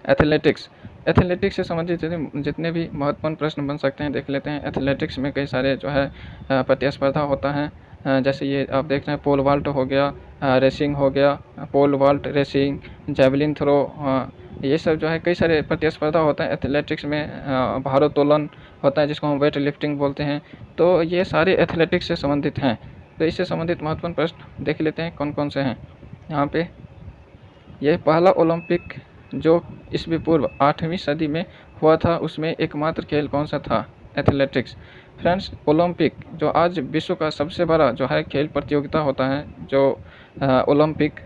Athletics. Athletics से संबंधित जितने भी महत्वपूर्ण प्रश्न बन सकते हैं देख लेते हैं। एथलेटिक्स में कई सारे जो है प्रतिस्पर्धा होता है। जैसे ये आप देख रहे हैं, पोल वाल्ट हो गया, रेसिंग हो गया, pole vault, racing, javelin throw, ये सब जो है कई सारे प्रतिस्पर्धा होता है एथलेटिक्स में। भारोत्तोलन होता है जिसको हम वेट लिफ्टिंग बोलते हैं। तो ये सारे एथलेटिक्स से संबंधित हैं। तो इससे संबंधित महत्वपूर्ण प्रश्न देख लेते हैं कौन कौन से हैं। यहाँ पे यह पहला ओलंपिक जो ईस्वी पूर्व 8वीं सदी में हुआ था, उसमें एकमात्र खेल कौन सा था? एथलेटिक्स। फ्रेंड्स, ओलंपिक जो आज विश्व का सबसे बड़ा जो है खेल प्रतियोगिता होता है, जो ओलंपिक,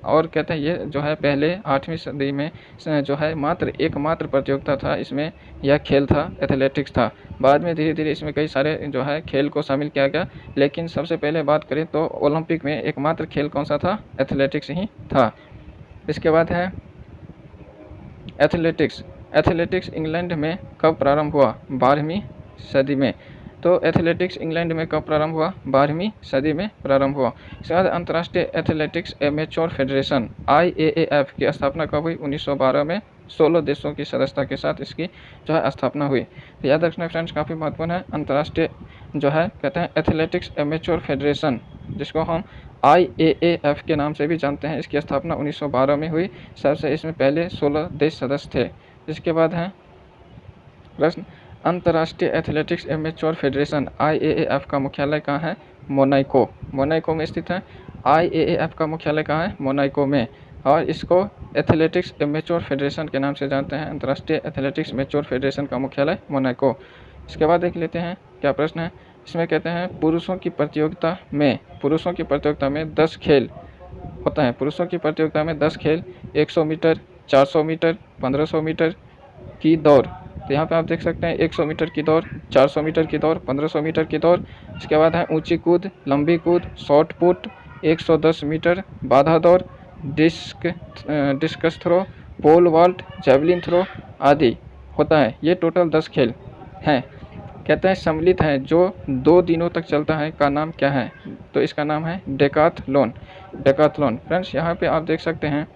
और कहते हैं ये जो है पहले 8वीं सदी में जो है एकमात्र प्रतियोगिता था, इसमें यह खेल था, एथलेटिक्स था। बाद में धीरे धीरे इसमें कई सारे जो है खेल को शामिल किया गया, लेकिन सबसे पहले बात करें तो ओलंपिक में एकमात्र खेल कौन सा था? एथलेटिक्स ही था। इसके बाद है एथलेटिक्स। एथलेटिक्स इंग्लैंड में कब प्रारंभ हुआ? 12वीं सदी में। तो एथलेटिक्स इंग्लैंड में कब प्रारंभ हुआ? 12वीं सदी में प्रारंभ हुआ। इसके बाद अंतर्राष्ट्रीय एथलेटिक्स एमेच्योर फेडरेशन IAAF की स्थापना कब हुई? 1912 में। 16 देशों की सदस्यता के साथ इसकी जो है स्थापना हुई। तो याद रखना फ्रेंड्स, काफ़ी महत्वपूर्ण है। अंतर्राष्ट्रीय जो है कहते हैं एथलेटिक्स एमेच्योर फेडरेशन, जिसको हम IAAF के नाम से भी जानते हैं, इसकी स्थापना 1912 में हुई। सबसे इसमें पहले 16 देश सदस्य थे। इसके बाद है प्रश्न, अंतर्राष्ट्रीय एथलेटिक्स एमेच्योर फेडरेशन IAAF का मुख्यालय कहाँ है? मोनाको। मोनाको में स्थित है। IAAF का मुख्यालय कहाँ है? मोनाको में। और इसको एथलेटिक्स एमेच्योर फेडरेशन के नाम से जानते हैं। अंतर्राष्ट्रीय एथलेटिक्स एमेच्योर फेडरेशन का मुख्यालय मोनाको। इसके बाद देख लेते हैं क्या प्रश्न है। इसमें कहते हैं पुरुषों की प्रतियोगिता में 10 खेल होता है। पुरुषों की प्रतियोगिता में 10 खेल, 100 मीटर, 400 मीटर, 1500 मीटर की दौड़। तो यहाँ पे आप देख सकते हैं 100 मीटर की दौड़, 400 मीटर की दौड़, 1500 मीटर की दौड़। इसके बाद है ऊंची कूद, लंबी कूद, शॉट पुट, 110 मीटर, बाधा दौड़, discus throw, pole vault, javelin throw आदि होता है। ये टोटल 10 खेल हैं। कहते हैं सम्मिलित है जो 2 दिनों तक चलता है का नाम क्या है? तो इसका नाम है डेकाथलॉन। डेकाथलॉन। फ्रेंड्स, यहाँ पे आप देख सकते हैं,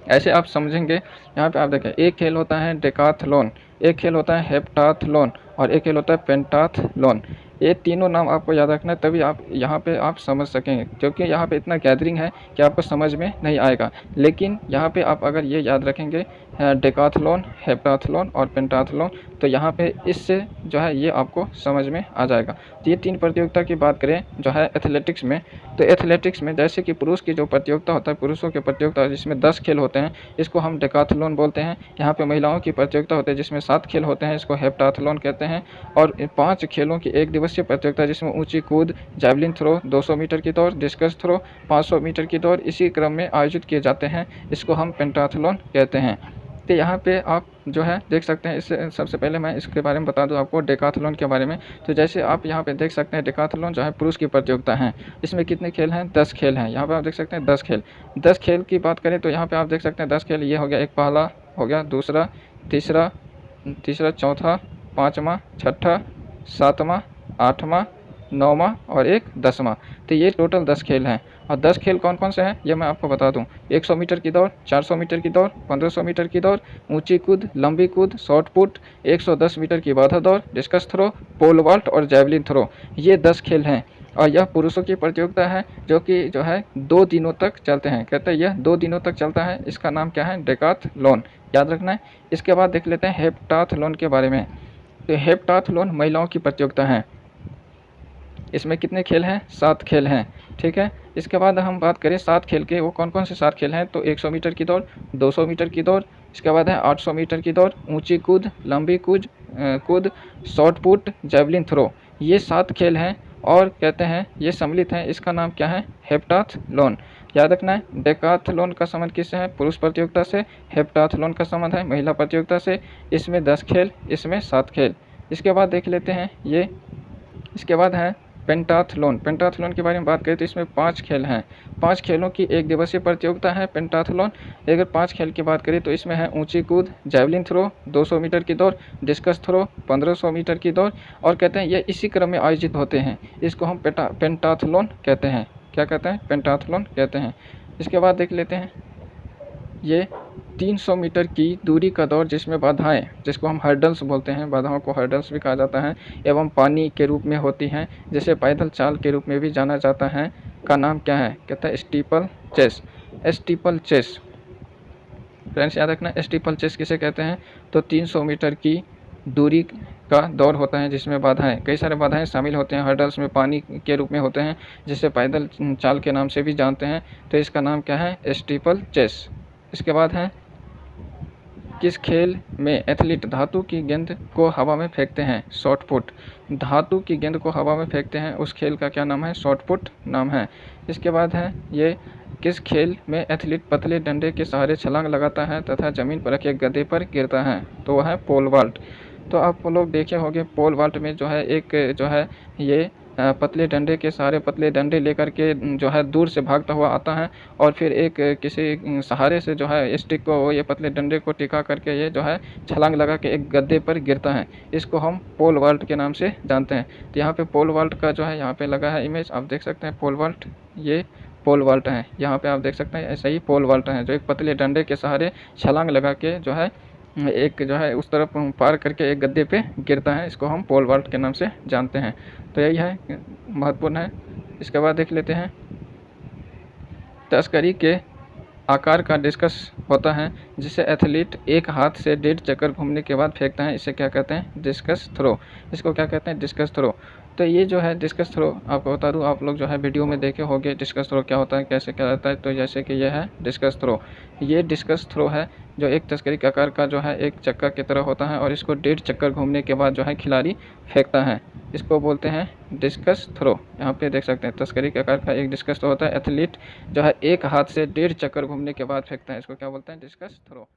ऐसे आप समझेंगे। यहाँ पे आप देखें, एक खेल होता है डेकाथलॉन, एक खेल होता है हेप्टाथलॉन और एक खेल होता है पेंटाथलॉन। ये तीनों नाम आपको याद रखना है, तभी आप यहाँ पे आप समझ सकेंगे, क्योंकि यहाँ पे इतना गैदरिंग है कि आपको समझ में नहीं आएगा। लेकिन यहाँ पे आप अगर ये याद रखेंगे डेकाथलॉन, हेप्टाथलॉन और पेंटाथलॉन, तो यहाँ पे इससे जो है ये आपको समझ में आ जाएगा। तो ये 3 प्रतियोगिता की बात करें जो है एथलेटिक्स में, तो एथलेटिक्स में जैसे कि पुरुष की जो प्रतियोगिता होता है, पुरुषों की प्रतियोगिता जिसमें 10 खेल होते हैं, इसको हम डेकाथलॉन बोलते हैं। यहाँ पे महिलाओं की प्रतियोगिता होती है जिसमें 7 खेल होते हैं, इसको हेप्टाथलॉन कहते हैं। और 5 खेलों की एक दिवसीय प्रतियोगिता जिसमें ऊंची कूद, जैवलिन थ्रो, 200 मीटर की दौड़, डिस्कस थ्रो, 500 मीटर की दौड़ इसी क्रम में आयोजित किए जाते हैं, इसको हम पेंटाथलॉन कहते हैं। तो यहाँ पे आप जो है देख सकते हैं, इससे सबसे पहले मैं इसके बारे में बता दूं आपको डेकाथलॉन के बारे में। तो जैसे आप यहाँ पे देख सकते हैं, डेकाथलॉन जो है पुरुष की प्रतियोगिता है, इसमें कितने खेल हैं? 10 खेल हैं। यहाँ पे आप देख सकते हैं 10 खेल। 10 खेल की बात करें तो यहाँ पे आप देख सकते हैं 10 खेल, ये हो गया, एक पहला हो गया, दूसरा, तीसरा, चौथा, 5वां, छठा, 7वां, 8वां, 9वां और एक 10वां। तो ये टोटल 10 खेल हैं। और 10 खेल कौन कौन से हैं ये मैं आपको बता दूं। 100 मीटर की दौड़, 400 मीटर की दौड़, 1500 मीटर की दौड़, ऊंची कूद, लंबी कूद, शॉट पुट, 110 मीटर की बाधा दौड़, डिस्कस थ्रो, पोल वॉल्ट और जैवलिन थ्रो। ये 10 खेल हैं और यह पुरुषों की प्रतियोगिता है जो कि जो है 2 दिनों तक चलते हैं। कहते हैं यह 2 दिनों तक चलता है, इसका नाम क्या है? डेकाथलॉन। याद रखना है। इसके बाद देख लेते हैं हेप्टाथलॉन के बारे में। तो हेप्टाथलॉन महिलाओं की प्रतियोगिता है। इसमें कितने खेल हैं? 7 खेल हैं। ठीक है। इसके बाद हम बात करें 7 खेल के, वो कौन कौन से 7 खेल हैं? तो 100 मीटर की दौड़, 200 मीटर की दौड़, इसके बाद है 800 मीटर की दौड़, ऊंची कूद, लंबी कूद, शॉट पुट, जैवलिन थ्रो। ये 7 खेल हैं और कहते हैं ये सम्मिलित हैं, इसका नाम क्या है? हेप्टाथलॉन। याद रखना है। डेकाथलॉन का संबंध किससे है? पुरुष प्रतियोगिता से। हेप्टाथलॉन का संबंध है महिला प्रतियोगिता से। इसमें 10 खेल, इसमें 7 खेल। इसके बाद देख लेते हैं ये, इसके बाद है पेंटाथलॉन। पेंटाथलॉन के बारे में बात करें तो इसमें 5 खेल हैं। 5 खेलों की एक दिवसीय प्रतियोगिता है पेंटाथलॉन। अगर 5 खेल की बात करें तो इसमें है ऊंची कूद, जैवलिन थ्रो, 200 मीटर की दौड़, डिस्कस थ्रो, 1500 मीटर की दौड़, और कहते हैं ये इसी क्रम में आयोजित होते हैं, इसको हम पेंटाथलॉन कहते हैं। क्या कहते हैं? पेंटाथलॉन कहते हैं। इसके बाद देख लेते हैं ये 300 मीटर की दूरी का दौड़ जिसमें बाधाएं, जिसको हम हर्डल्स बोलते हैं, बाधाओं को हर्डल्स भी कहा जाता है, एवं पानी के रूप में होती हैं, जिसे पैदल चाल के रूप में भी जाना जाता है, का नाम क्या है? कहता है steeplechase. Steeplechase friends याद रखना, स्टीपल चेस किसे कहते हैं? तो 300 मीटर की दूरी का दौड़ होता है जिसमें बाधाएं, कई सारे बाधाएं शामिल होते हैं, हर्डल्स में पानी के रूप में होते हैं, जिसे पैदल चाल के नाम से भी जानते हैं। तो इसका नाम क्या है? Steeplechase. इसके बाद है, किस खेल में एथलीट धातु की गेंद को हवा में फेंकते हैं? Shot put. धातु की गेंद को हवा में फेंकते हैं, उस खेल का क्या नाम है? शॉट पुट नाम है। इसके बाद है, ये किस खेल में एथलीट पतले डंडे के सहारे छलांग लगाता है तथा जमीन पर रखे गद्दे पर गिरता है? तो वह है पोल वॉल्ट। तो आप लोग देखे होंगे पोल वॉल्ट में जो है एक जो है ये पतले डंडे के सहारे, पतले डंडे लेकर के जो है दूर से भागता हुआ आता है और फिर एक किसी सहारे से जो है स्टिक को, ये पतले डंडे को टिका करके ये जो है छलांग लगा के एक गद्दे पर गिरता है। इसको हम पोल वॉल्ट के नाम से जानते हैं। तो यहाँ पे पोल वॉल्ट का जो है यहाँ पे लगा है इमेज, आप देख सकते हैं पोल वॉल्ट, ये पोल वॉल्ट है। यहाँ पे आप देख सकते हैं ऐसा ही पोल वॉल्ट है, जो एक पतले डंडे के सहारे छलांग लगा के जो है एक जो है उस तरफ पार करके एक गद्दे पे गिरता है। इसको हम पोल वॉल्ट के नाम से जानते हैं। तो यही है, महत्वपूर्ण है। इसके बाद देख लेते हैं, तस्करी के आकार का डिस्कस होता है जिसे एथलीट एक हाथ से 1.5 चक्कर घूमने के बाद फेंकता है, इसे क्या कहते हैं? Discus throw. इसको क्या कहते हैं? Discus throw. तो ये जो है डिस्कस थ्रो, आपको बता दूं, आप लोग जो है वीडियो में देखे होंगे डिस्कस थ्रो क्या होता है, कैसे क्या रहता है। तो जैसे कि यह है डिस्कस थ्रो, ये डिस्कस थ्रो है जो एक तस्करी के आकार का जो है एक चक्का की तरह होता है और इसको 1.5 चक्कर घूमने के बाद जो है खिलाड़ी फेंकता है, इसको बोलते हैं डिस्कस थ्रो। यहाँ पे देख सकते हैं तस्करी के आकार का एक डिस्कस थ्रो होता है, एथलीट जो है एक हाथ से 1.5 चक्कर घूमने के बाद फेंकता है, इसको क्या बोलते हैं? Discus throw.